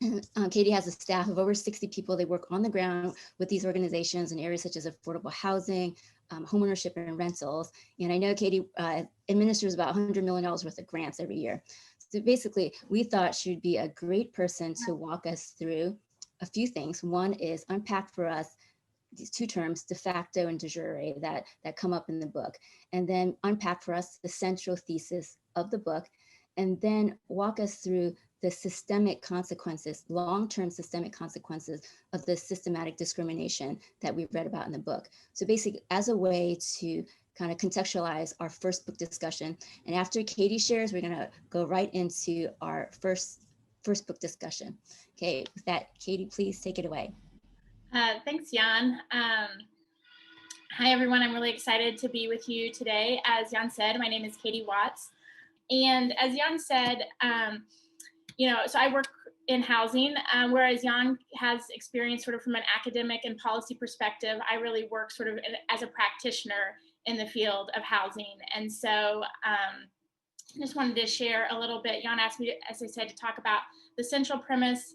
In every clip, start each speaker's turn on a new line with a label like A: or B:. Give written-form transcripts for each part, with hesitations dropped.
A: And Katie has a staff of over 60 people. They work on the ground with these organizations in areas such as affordable housing, homeownership, and rentals. And I know Katie administers about $100 million worth of grants every year. So basically, we thought she would be a great person to walk us through a few things. One is unpack for us these two terms, de facto and de jure, that come up in the book, and then unpack for us the central thesis of the book, and then walk us through the systemic consequences, long-term systemic consequences of the systematic discrimination that we read about in the book. So basically, as a way to kind of contextualize our first book discussion. And after Katie shares, we're gonna go right into our first book discussion. Okay, with that, Katie, please take it away.
B: Thanks, Yan. Hi, everyone. I'm really excited to be with you today. As Yan said, my name is Katie Watts. And as Yan said, so I work in housing, whereas Yan has experience sort of from an academic and policy perspective. I really work sort of as a practitioner in the field of housing. And so I just wanted to share a little bit. Yan asked me, as I said, to talk about the central premise,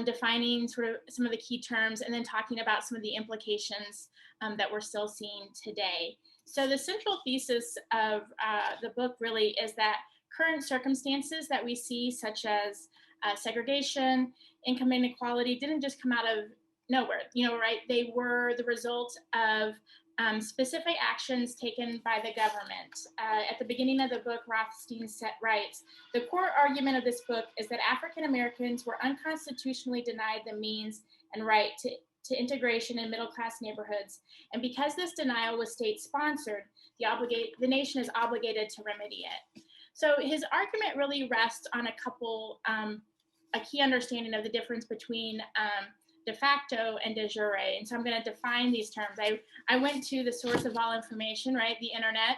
B: defining sort of some of the key terms, and then talking about some of the implications that we're still seeing today. So the central thesis of the book really is that current circumstances that we see, such as segregation, income inequality, didn't just come out of nowhere, right? They were the result of specific actions taken by the government. At the beginning of the book, Rothstein writes, "The core argument of this book is that African Americans were unconstitutionally denied the means and right to integration in middle-class neighborhoods. And because this denial was state-sponsored, the nation is obligated to remedy it." So his argument really rests on a key understanding of the difference between de facto and de jure. And so I'm going to define these terms. I went to the source of all information, right? The internet,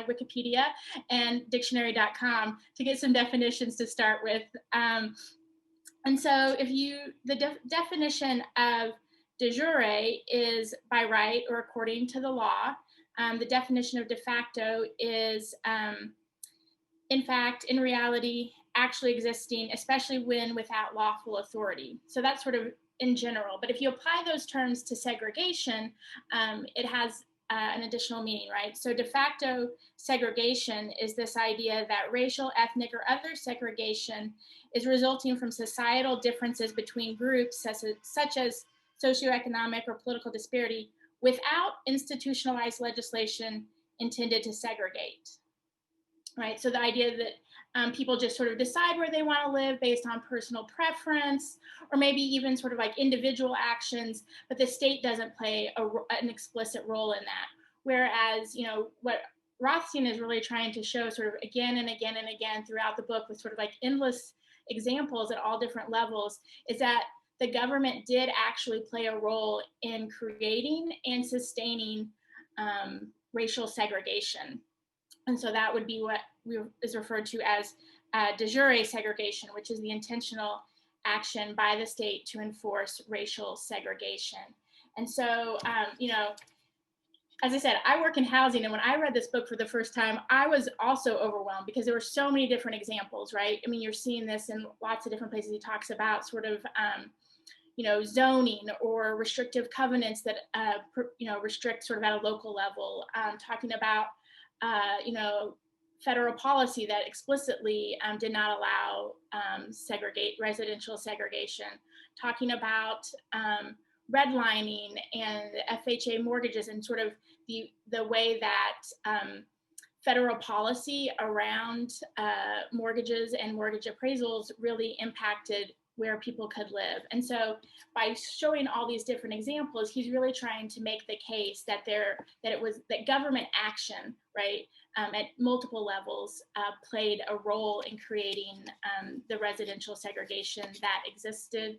B: Wikipedia, and dictionary.com to get some definitions to start with. And so the definition of de jure is by right or according to the law. The definition of de facto is, in fact, in reality, actually existing, especially when without lawful authority. So that's sort of in general. But if you apply those terms to segregation, it has an additional meaning, right? So de facto segregation is this idea that racial, ethnic, or other segregation is resulting from societal differences between groups, such as socioeconomic or political disparity, without institutionalized legislation intended to segregate, right? So the idea that people just sort of decide where they want to live based on personal preference, or maybe even sort of like individual actions, but the state doesn't play an explicit role in that. Whereas, what Rothstein is really trying to show sort of again and again and again throughout the book with sort of like endless examples at all different levels is that the government did actually play a role in creating and sustaining racial segregation. And so that would be what is referred to as de jure segregation, which is the intentional action by the state to enforce racial segregation. And so, as I said, I work in housing, and when I read this book for the first time, I was also overwhelmed because there were so many different examples, right? I mean, you're seeing this in lots of different places. He talks about sort of, zoning or restrictive covenants that, restrict sort of at a local level, talking about, federal policy that explicitly did not allow residential segregation, talking about redlining and FHA mortgages and sort of the way that federal policy around mortgages and mortgage appraisals really impacted where people could live. And so by showing all these different examples, he's really trying to make the case that that government action, right, at multiple levels played a role in creating the residential segregation that existed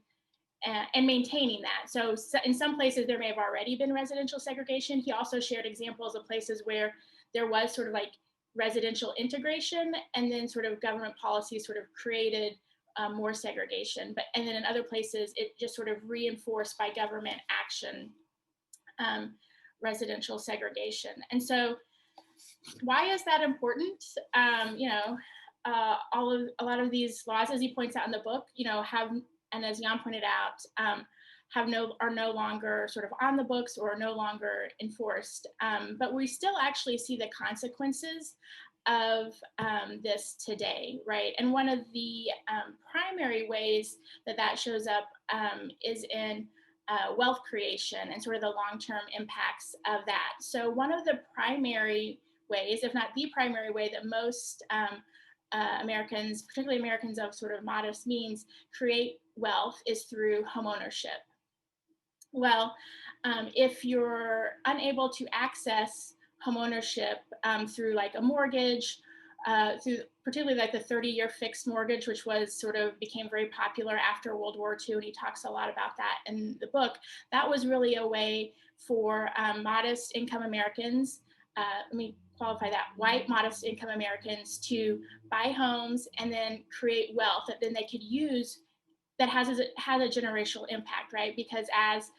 B: and maintaining that. So in some places there may have already been residential segregation. He also shared examples of places where there was sort of like residential integration, and then sort of government policy sort of created more segregation. And then in other places, it just sort of reinforced by government action, residential segregation. And so why is that important? A lot of these laws, as he points out in the book, have and as Jan pointed out, are no longer sort of on the books or no longer enforced. But we still actually see the consequences of this today, right? And one of the primary ways that shows up is in wealth creation and sort of the long-term impacts of that. So one of the primary ways, if not the primary way, that most Americans, particularly Americans of sort of modest means, create wealth is through homeownership. Well, if you're unable to access homeownership through like a mortgage, through particularly like the 30-year fixed mortgage, which was sort of became very popular after World War II, and he talks a lot about that in the book. That was really a way for modest income Americans, let me qualify that, white modest income Americans, to buy homes and then create wealth that then they could use that has a generational impact, right? Because as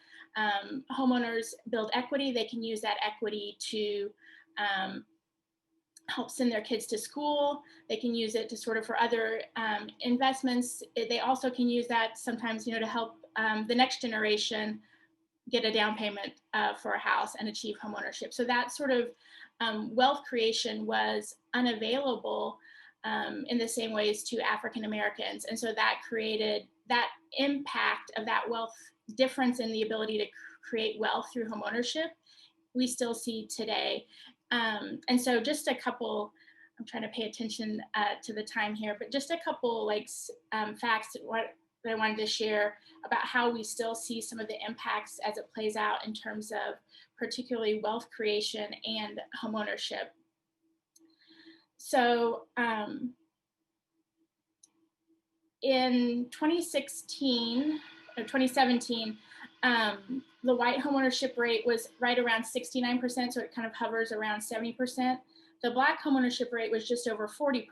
B: homeowners build equity, they can use that equity to help send their kids to school. They can use it to sort of for other investments. They also can use that sometimes, to help the next generation get a down payment for a house and achieve homeownership. So that sort of wealth creation was unavailable in the same ways to African Americans. And so that created that impact of that wealth difference in the ability to create wealth through homeownership, we still see today. And so just a couple, I'm trying to pay attention to the time here, but just a couple facts that I wanted to share about how we still see some of the impacts as it plays out in terms of particularly wealth creation and homeownership. So in 2016 or 2017, the white homeownership rate was right around 69%, so it kind of hovers around 70%. The Black homeownership rate was just over 40%.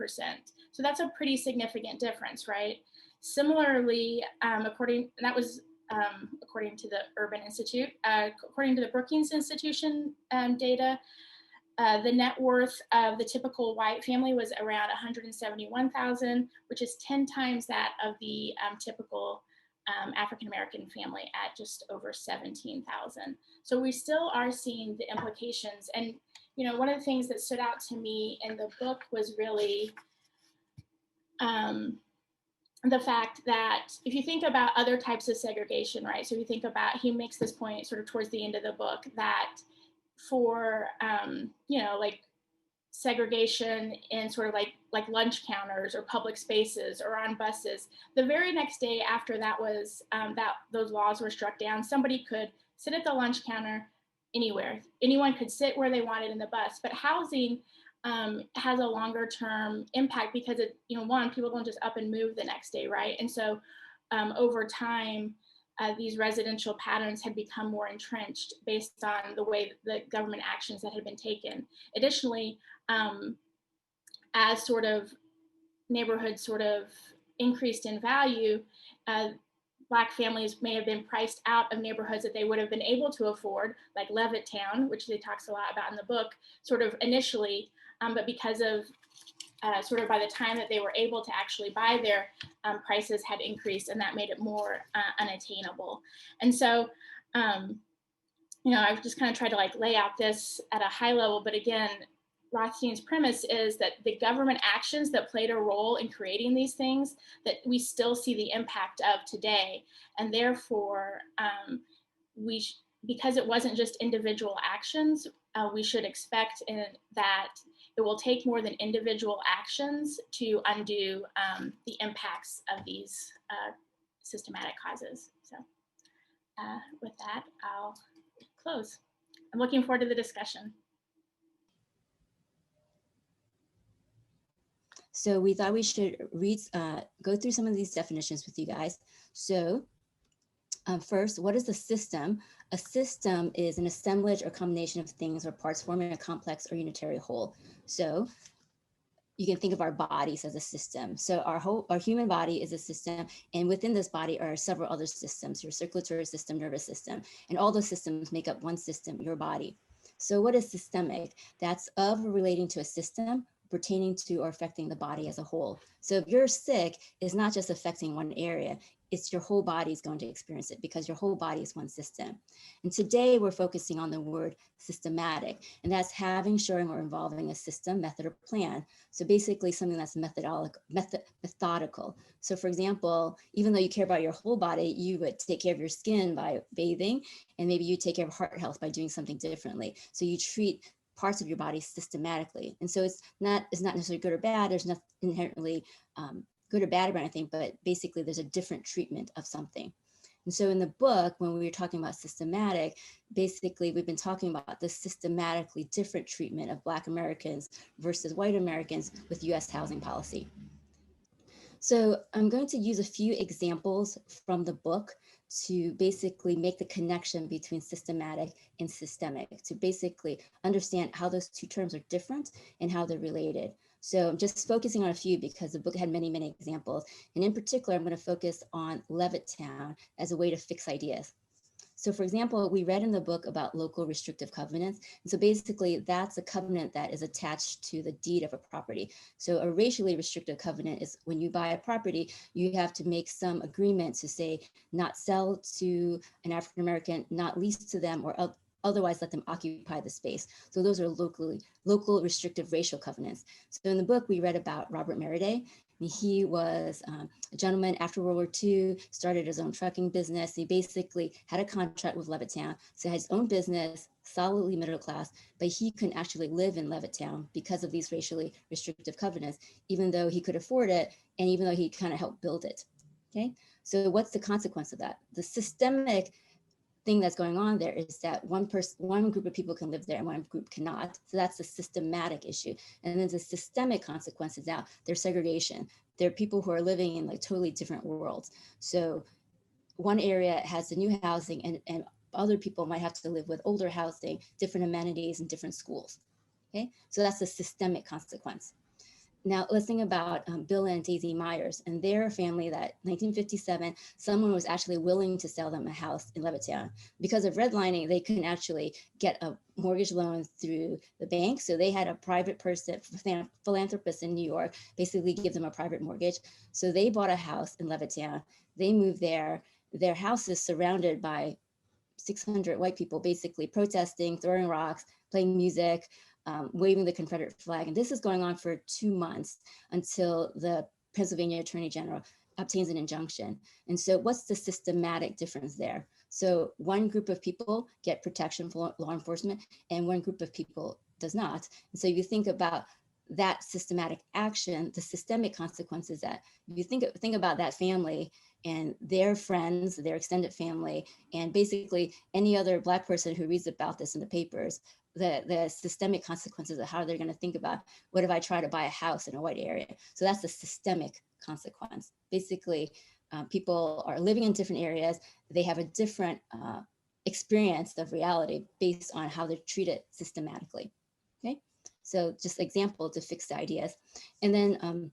B: So that's a pretty significant difference, right? Similarly, according to the Urban Institute, according to the Brookings Institution data, the net worth of the typical white family was around $171,000, which is 10 times that of the typical African-American family at just over $17,000. So we still are seeing the implications. And, one of the things that stood out to me in the book was really the fact that if you think about other types of segregation, right? So if you think about, he makes this point sort of towards the end of the book that for, like segregation in sort of like lunch counters or public spaces or on buses, the very next day after that was, those laws were struck down, somebody could sit at the lunch counter anywhere. Anyone could sit where they wanted in the bus, but housing has a longer term impact because one, people don't just up and move the next day, right? And so over time, these residential patterns had become more entrenched based on the way the government actions that had been taken. Additionally, as sort of neighborhoods sort of increased in value, Black families may have been priced out of neighborhoods that they would have been able to afford, like Levittown, which he talks a lot about in the book, sort of initially, but because of sort of by the time that they were able to actually buy there, prices had increased, and that made it more unattainable. And so, I've just kind of tried to lay out this at a high level, but again, Rothstein's premise is that the government actions that played a role in creating these things that we still see the impact of today. And therefore, because it wasn't just individual actions, we should expect that it will take more than individual actions to undo the impacts of these systematic causes. So with that, I'll close. I'm looking forward to the discussion.
A: So we thought we should go through some of these definitions with you guys. So first, what is a system? A system is an assemblage or combination of things or parts forming a complex or unitary whole. So you can think of our bodies as a system. So our human body is a system, and within this body are several other systems, your circulatory system, nervous system, and all those systems make up one system, your body. So what is systemic? That's of or relating to a system, pertaining to or affecting the body as a whole. So if you're sick, it's not just affecting one area, it's your whole body is going to experience it because your whole body is one system. And today we're focusing on the word systematic, and that's having, showing, or involving a system, method, or plan. So basically something that's methodical. So for example, even though you care about your whole body, you would take care of your skin by bathing, and maybe you take care of heart health by doing something differently. So you treat parts of your body systematically. And so it's not necessarily good or bad. There's nothing inherently good or bad about anything, but basically there's a different treatment of something. And so in the book, when we were talking about systematic, basically we've been talking about the systematically different treatment of Black Americans versus white Americans with US housing policy. So I'm going to use a few examples from the book to basically make the connection between systematic and systemic, to basically understand how those two terms are different and how they're related. So I'm just focusing on a few because the book had many, many examples. And in particular, I'm going to focus on Levittown as a way to fix ideas. So for example, we read in the book about local restrictive covenants. And so basically that's a covenant that is attached to the deed of a property. So a racially restrictive covenant is when you buy a property, you have to make some agreement to say not sell to an African-American, not lease to them, or otherwise let them occupy the space. So those are local restrictive racial covenants. So in the book, we read about Robert Merriday. He was a gentleman after World War II, started his own trucking business. He basically had a contract with Levittown, so had his own business, solidly middle class, but he couldn't actually live in Levittown because of these racially restrictive covenants, even though he could afford it, and even though he kind of helped build it. Okay, so what's the consequence of that? The systemic thing that's going on there is that one group of people can live there and one group cannot. So that's a systematic issue. And then the systemic consequences now, there's segregation. There are people who are living in like totally different worlds. So one area has the new housing and other people might have to live with older housing, different amenities and different schools. Okay, so that's a systemic consequence. Now let's think about Bill and Daisy Myers and their family that 1957, someone was actually willing to sell them a house in Levittown. Because of redlining, they couldn't actually get a mortgage loan through the bank. So they had a private person, philanthropist in New York, basically give them a private mortgage. So they bought a house in Levittown. They moved there. Their house is surrounded by 600 white people basically protesting, throwing rocks, playing music, waving the Confederate flag. And this is going on for 2 months until the Pennsylvania Attorney General obtains an injunction. And so what's the systematic difference there? So one group of people get protection from law enforcement and one group of people does not. And so you think about that systematic action, the systemic consequences that you think about that family and their friends, their extended family, and basically any other Black person who reads about this in the papers, the systemic consequences of how they're going to think about what if I try to buy a house in a white area. So that's the systemic consequence. Basically, people are living in different areas. They have a different experience of reality based on how they're treated systematically. Okay, so just example to fix the ideas. And then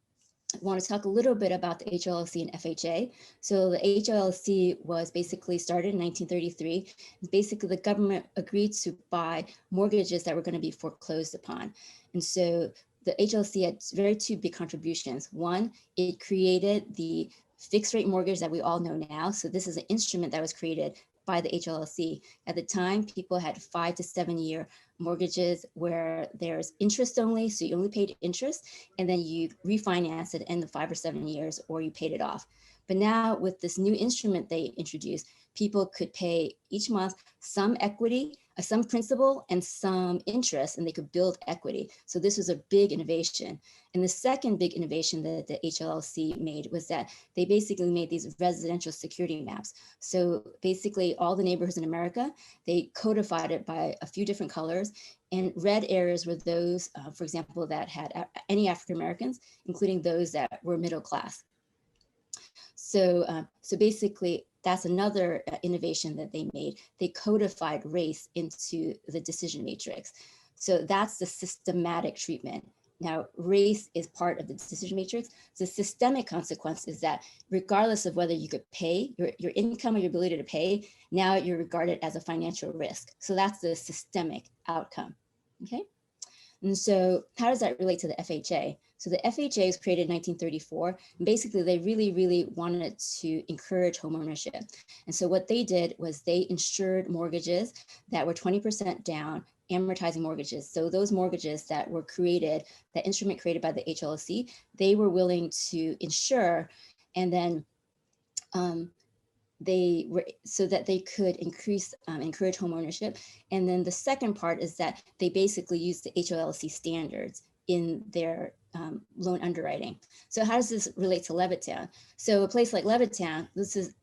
A: I want to talk a little bit about the HLLC and FHA. So the HLLC was basically started in 1933. Basically, the government agreed to buy mortgages that were going to be foreclosed upon. And so the HLLC had two big contributions. One, it created the fixed rate mortgage that we all know now. So this is an instrument that was created by the HLLC. At the time, people had 5 to 7 year mortgages where there's interest only, so you only paid interest, and then you refinance it in the 5 or 7 years, or you paid it off. But now with this new instrument they introduced, people could pay each month some equity, some principal, and some interest, and they could build equity. So this was a big innovation. And the second big innovation that the HLLC made was that they basically made these residential security maps. So basically all the neighborhoods in America, they codified it by a few different colors, and red areas were those, for example, that had any African Americans, including those that were middle class. So basically, that's another innovation that they made. They codified race into the decision matrix. So that's the systematic treatment. Now, race is part of the decision matrix. The systemic consequence is that regardless of whether you could pay, your income or your ability to pay, now you're regarded as a financial risk. So that's the systemic outcome, okay? And so how does that relate to the FHA? So the FHA was created in 1934. And basically, they really, really wanted to encourage homeownership. And so what they did was they insured mortgages that were 20% down, amortizing mortgages. So those mortgages that were created, that instrument created by the HLOC, they were willing to insure, and then they were so that they could encourage homeownership. And then the second part is that they basically used the HLC standards in their loan underwriting. So how does this relate to Levittown? So a place like Levittown, this is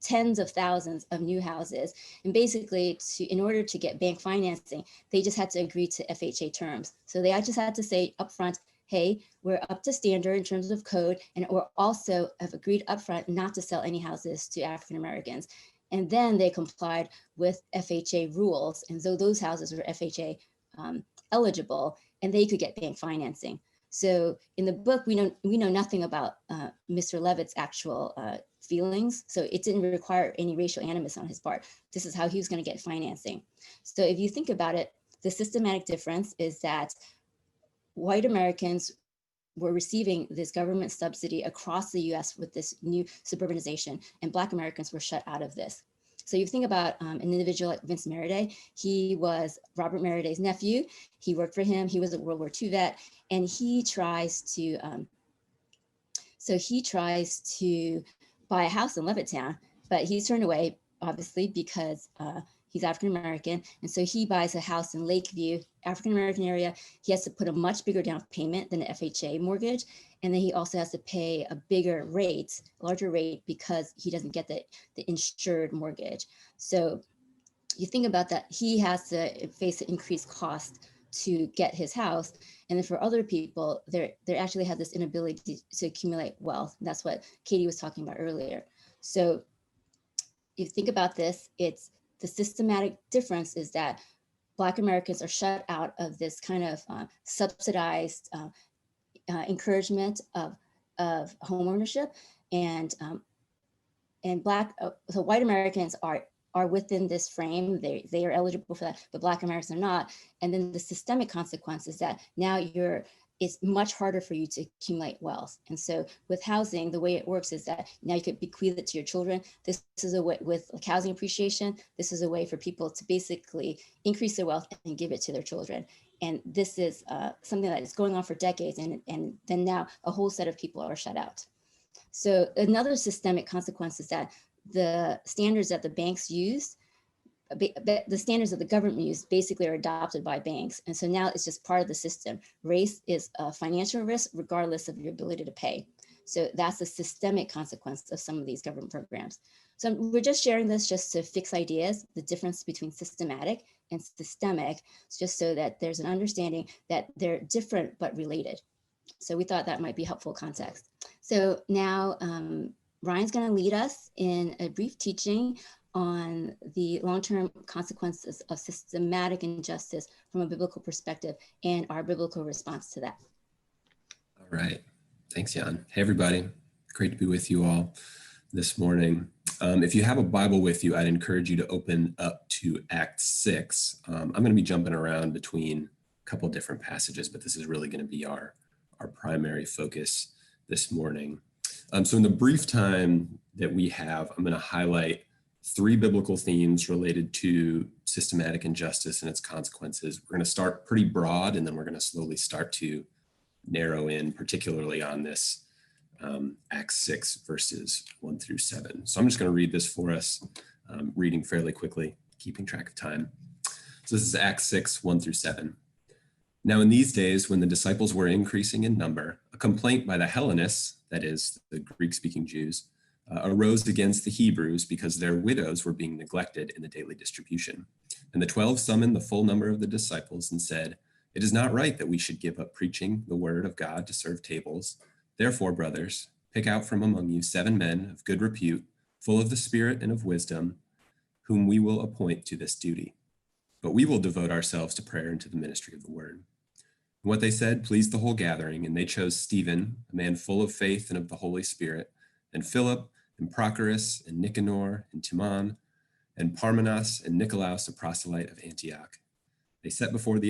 A: tens of thousands of new houses. And basically, in order to get bank financing, they just had to agree to FHA terms. So they just had to say upfront, hey, we're up to standard in terms of code, and we're also have agreed upfront not to sell any houses to African Americans. And then they complied with FHA rules. And so those houses were FHA eligible, and they could get bank financing. So in the book, we know nothing about Mr. Levitt's actual feelings. So it didn't require any racial animus on his part. This is how he was going to get financing. So if you think about it, the systematic difference is that white Americans were receiving this government subsidy across the US with this new suburbanization, and Black Americans were shut out of this. So you think about an individual like Vince Meriday. He was Robert Meriday's nephew. He worked for him. He was a World War II vet, and he tries to buy a house in Levittown, but he's turned away, obviously, because he's African American. And so he buys a house in Lakeview, African American area. He has to put a much bigger down payment than an FHA mortgage. And then he also has to pay a bigger rate, larger rate, because he doesn't get the insured mortgage. So you think about that, he has to face an increased cost to get his house. And then for other people, they actually have this inability to accumulate wealth. And that's what Katie was talking about earlier. So if you think about this, it's the systematic difference is that Black Americans are shut out of this kind of subsidized encouragement of homeownership, and so white Americans are within this frame. They are eligible for that, but Black Americans are not. And then the systemic consequence is that now it's much harder for you to accumulate wealth. And so with housing, the way it works is that now you could bequeath it to your children. This is a way with housing appreciation. This is a way for people to basically increase their wealth and give it to their children. And this is something that is going on for decades. And then now a whole set of people are shut out. So another systemic consequence is that the standards that the banks use, the standards that the government use basically are adopted by banks. And so now it's just part of the system. Race is a financial risk regardless of your ability to pay. So that's a systemic consequence of some of these government programs. So we're just sharing this just to fix ideas, the difference between systematic and systemic, just so that there's an understanding that they're different but related. So we thought that might be helpful context. So now Ryan's going to lead us in a brief teaching on the long-term consequences of systematic injustice from a biblical perspective and our biblical response to that.
C: All right. Thanks, Yan. Hey, everybody. Great to be with you all this morning. If you have a Bible with you, I'd encourage you to open up to Acts 6. I'm going to be jumping around between a couple different passages, but this is really going to be our primary focus this morning. So in the brief time that we have, I'm going to highlight 3 biblical themes related to systematic injustice and its consequences. We're going to start pretty broad, and then we're going to slowly start to narrow in, particularly on this Acts 6, verses 1 through 7. So I'm just going to read this for us, reading fairly quickly, keeping track of time. So this is Acts 6, 1 through 7. Now in these days, when the disciples were increasing in number, a complaint by the Hellenists, that is, the Greek-speaking Jews, arose against the Hebrews because their widows were being neglected in the daily distribution. And the 12 summoned the full number of the disciples and said, "It is not right that we should give up preaching the word of God to serve tables. Therefore, brothers, pick out from among you 7 men of good repute, full of the Spirit and of wisdom, whom we will appoint to this duty. But we will devote ourselves to prayer and to the ministry of the word." And what they said pleased the whole gathering, and they chose Stephen, a man full of faith and of the Holy Spirit, and Philip, and Prochorus, and Nicanor, and Timon, and Parmenas, and Nicolaus, a proselyte of Antioch. they set before the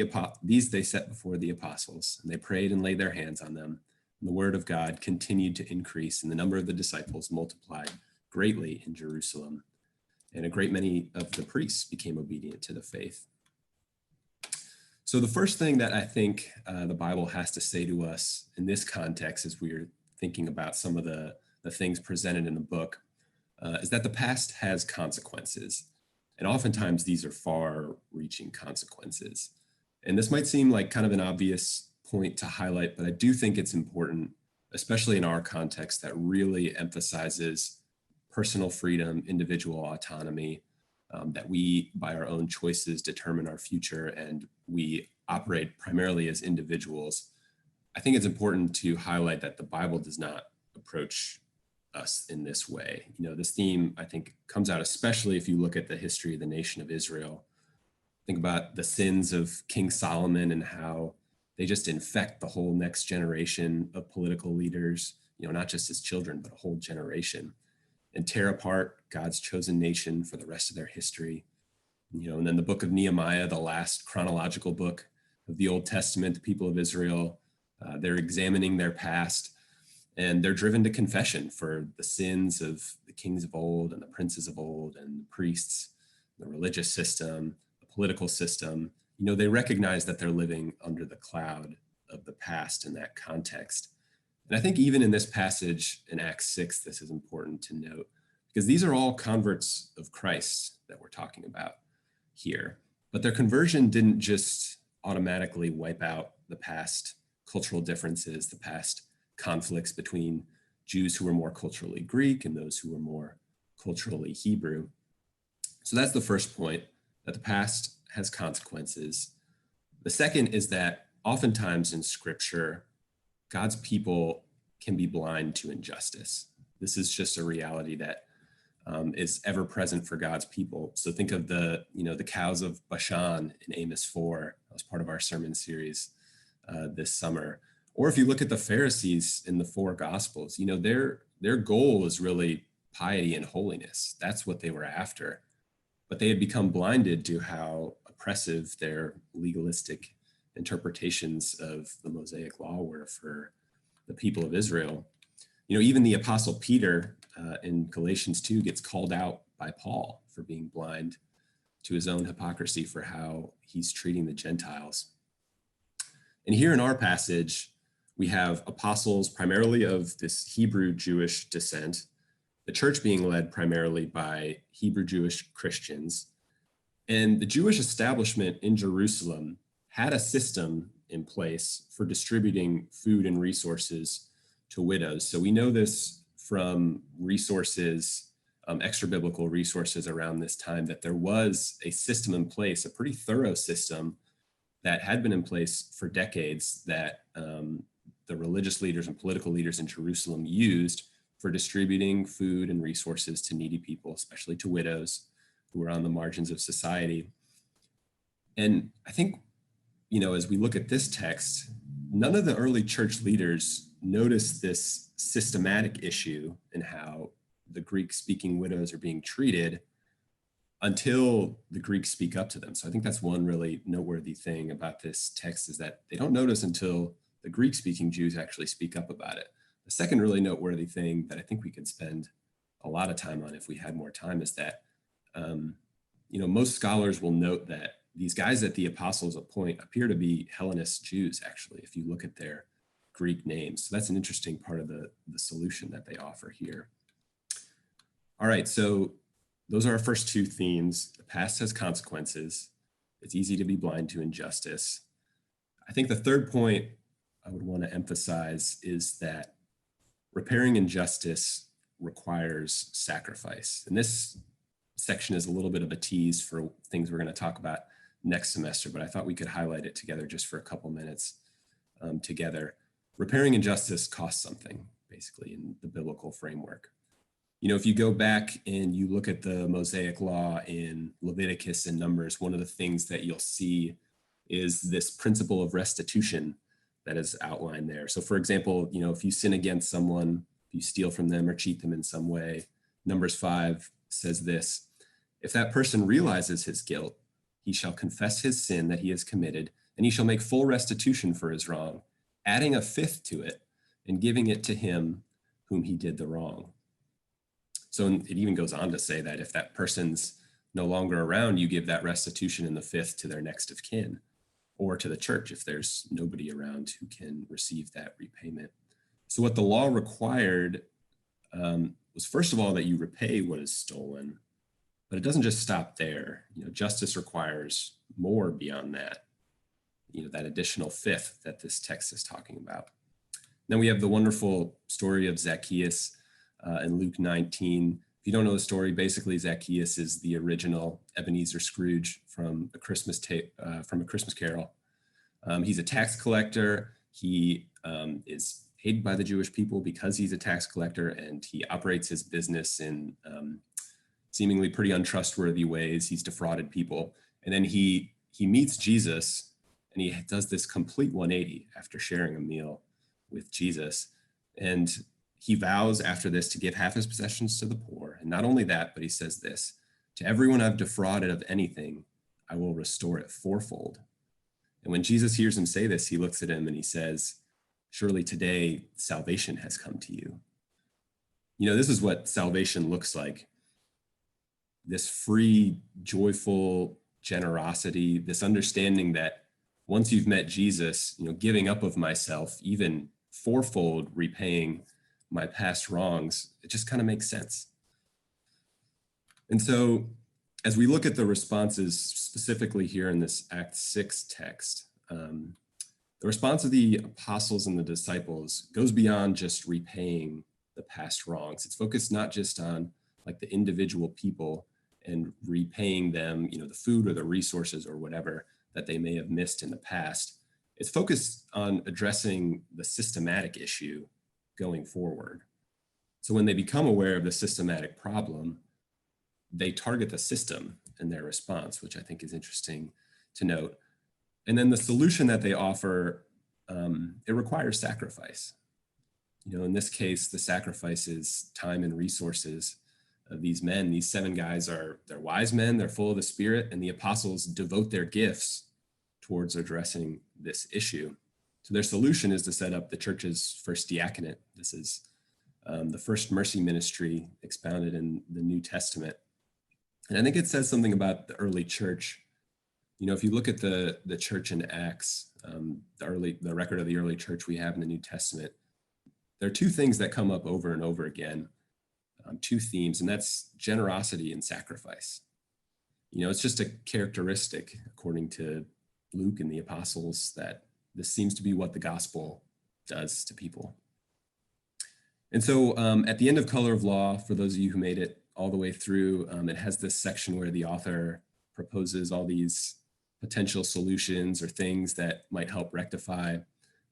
C: apostles, and they prayed and laid their hands on them. And the word of God continued to increase, and the number of the disciples multiplied greatly in Jerusalem. And a great many of the priests became obedient to the faith. So the first thing that I think the Bible has to say to us in this context, as we're thinking about some of the things presented in the book, is that the past has consequences. And oftentimes these are far-reaching consequences. And this might seem like kind of an obvious point to highlight, but I do think it's important, especially in our context, that really emphasizes personal freedom, individual autonomy, that we, by our own choices, determine our future, and we operate primarily as individuals. I think it's important to highlight that the Bible does not approach us in this way. You know, this theme, I think, comes out especially if you look at the history of the nation of Israel. Think about the sins of King Solomon and how they just infect the whole next generation of political leaders, you know, not just his children, but a whole generation, and tear apart God's chosen nation for the rest of their history. You know, and then the book of Nehemiah, the last chronological book of the Old Testament, the people of Israel, they're examining their past, and they're driven to confession for the sins of the kings of old and the princes of old and the priests, the religious system, the political system. You know, they recognize that they're living under the cloud of the past in that context. And I think even in this passage in Acts 6, this is important to note, because these are all converts of Christ that we're talking about here. But their conversion didn't just automatically wipe out the past cultural differences, the past conflicts between Jews who were more culturally Greek and those who were more culturally Hebrew. So that's the first point, that the past has consequences. The second is that oftentimes in Scripture, God's people can be blind to injustice. This is just a reality that is ever present for God's people. So think of the cows of Bashan in Amos 4. That was part of our sermon series this summer. Or if you look at the Pharisees in the four Gospels, you know, their goal is really piety and holiness. That's what they were after. But they had become blinded to how oppressive their legalistic interpretations of the Mosaic law were for the people of Israel. You know, even the Apostle Peter in Galatians 2 gets called out by Paul for being blind to his own hypocrisy for how he's treating the Gentiles. And here in our passage, we have apostles primarily of this Hebrew Jewish descent, the church being led primarily by Hebrew Jewish Christians. And the Jewish establishment in Jerusalem had a system in place for distributing food and resources to widows. So we know this from resources, extra biblical resources around this time, that there was a system in place, a pretty thorough system that had been in place for decades, that the religious leaders and political leaders in Jerusalem used for distributing food and resources to needy people, especially to widows who were on the margins of society. And I think, you know, as we look at this text, none of the early church leaders noticed this systematic issue in how the Greek-speaking widows are being treated until the Greeks speak up to them. So I think that's one really noteworthy thing about this text, is that they don't notice until the Greek-speaking Jews actually speak up about it. The second really noteworthy thing that I think we could spend a lot of time on if we had more time is that, you know, most scholars will note that these guys that the apostles appoint appear to be Hellenist Jews, actually, if you look at their Greek names. So that's an interesting part of the solution that they offer here. All right, so those are our first two themes. The past has consequences. It's easy to be blind to injustice. I think the third point I would want to emphasize is that repairing injustice requires sacrifice. And this section is a little bit of a tease for things we're going to talk about next semester, but I thought we could highlight it together just for a couple minutes together. Repairing injustice costs something, basically, in the biblical framework. You know, if you go back and you look at the Mosaic law in Leviticus and Numbers, one of the things that you'll see is this principle of restitution that is outlined there. So for example, you know, if you sin against someone, if you steal from them or cheat them in some way, Numbers 5 says this: if that person realizes his guilt, he shall confess his sin that he has committed, and he shall make full restitution for his wrong, adding a fifth to it and giving it to him whom he did the wrong. So it even goes on to say that if that person's no longer around, you give that restitution in the fifth to their next of kin, or to the church if there's nobody around who can receive that repayment. So what the law required was, first of all, that you repay what is stolen, but it doesn't just stop there. Justice requires more beyond that, that additional fifth that this text is talking about. Then we have the wonderful story of Zacchaeus in Luke 19. If you don't know the story, basically Zacchaeus is the original Ebenezer Scrooge from a Christmas Carol. He's a tax collector. He is hated by the Jewish people because he's a tax collector, and he operates his business in seemingly pretty untrustworthy ways. He's defrauded people. And then he meets Jesus, and he does this complete 180 after sharing a meal with Jesus. And he vows after this to give half his possessions to the poor. And not only that, but he says this: to everyone I've defrauded of anything, I will restore it fourfold. And when Jesus hears him say this, he looks at him and he says, surely today salvation has come to you. This is what salvation looks like. This free, joyful generosity, this understanding that once you've met Jesus, giving up of myself, even fourfold repaying my past wrongs, it just kind of makes sense. And so as we look at the responses specifically here in this Act 6 text, the response of the apostles and the disciples goes beyond just repaying the past wrongs. It's focused not just on like the individual people and repaying them, the food or the resources or whatever that they may have missed in the past. It's focused on addressing the systematic issue going forward. So when they become aware of the systematic problem, they target the system in their response, which I think is interesting to note. And then the solution that they offer, it requires sacrifice. In this case, the sacrifice is time and resources of these men. These 7 guys they're wise men, they're full of the Spirit, and the apostles devote their gifts towards addressing this issue. So their solution is to set up the church's first diaconate. This is the first mercy ministry expounded in the New Testament. And I think it says something about the early church. If you look at the church in Acts, the record of the early church we have in the New Testament, there are 2 things that come up over and over again, 2 themes, and that's generosity and sacrifice. It's just a characteristic, according to Luke and the apostles, that this seems to be what the gospel does to people. And so at the end of Color of Law, for those of you who made it all the way through, it has this section where the author proposes all these potential solutions or things that might help rectify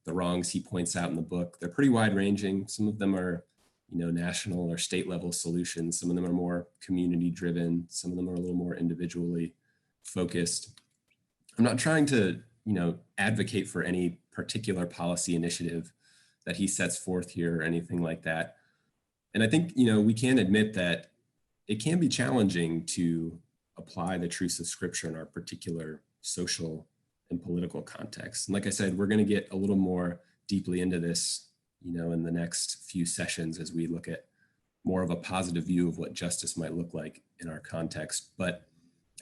C: the wrongs he points out in the book. They're pretty wide ranging. Some of them are, national or state level solutions. Some of them are more community driven. Some of them are a little more individually focused. I'm not trying to, advocate for any particular policy initiative that he sets forth here or anything like that. And I think, we can admit that it can be challenging to apply the truths of Scripture in our particular social and political context. And like I said, we're going to get a little more deeply into this, in the next few sessions as we look at more of a positive view of what justice might look like in our context. But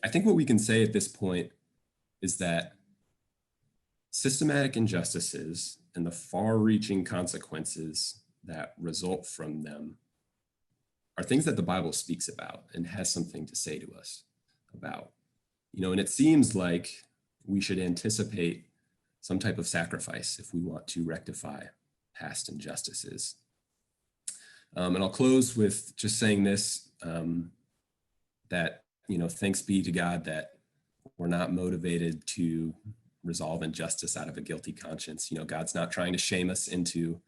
C: I think what we can say at this point is that systematic injustices and the far-reaching consequences that result from them are things that the Bible speaks about and has something to say to us about. And it seems like we should anticipate some type of sacrifice if we want to rectify past injustices. And I'll close with just saying this, that, thanks be to God that we're not motivated to resolve injustice out of a guilty conscience. God's not trying to shame us into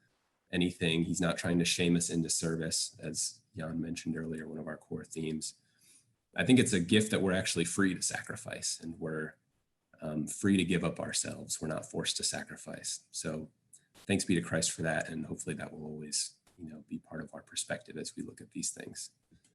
C: anything. He's not trying to shame us into service, as Yan mentioned earlier, one of our core themes. I think it's a gift that we're actually free to sacrifice, and we're free to give up ourselves. We're not forced to sacrifice. So thanks be to Christ for that. And hopefully that will always, be part of our perspective as we look at these things.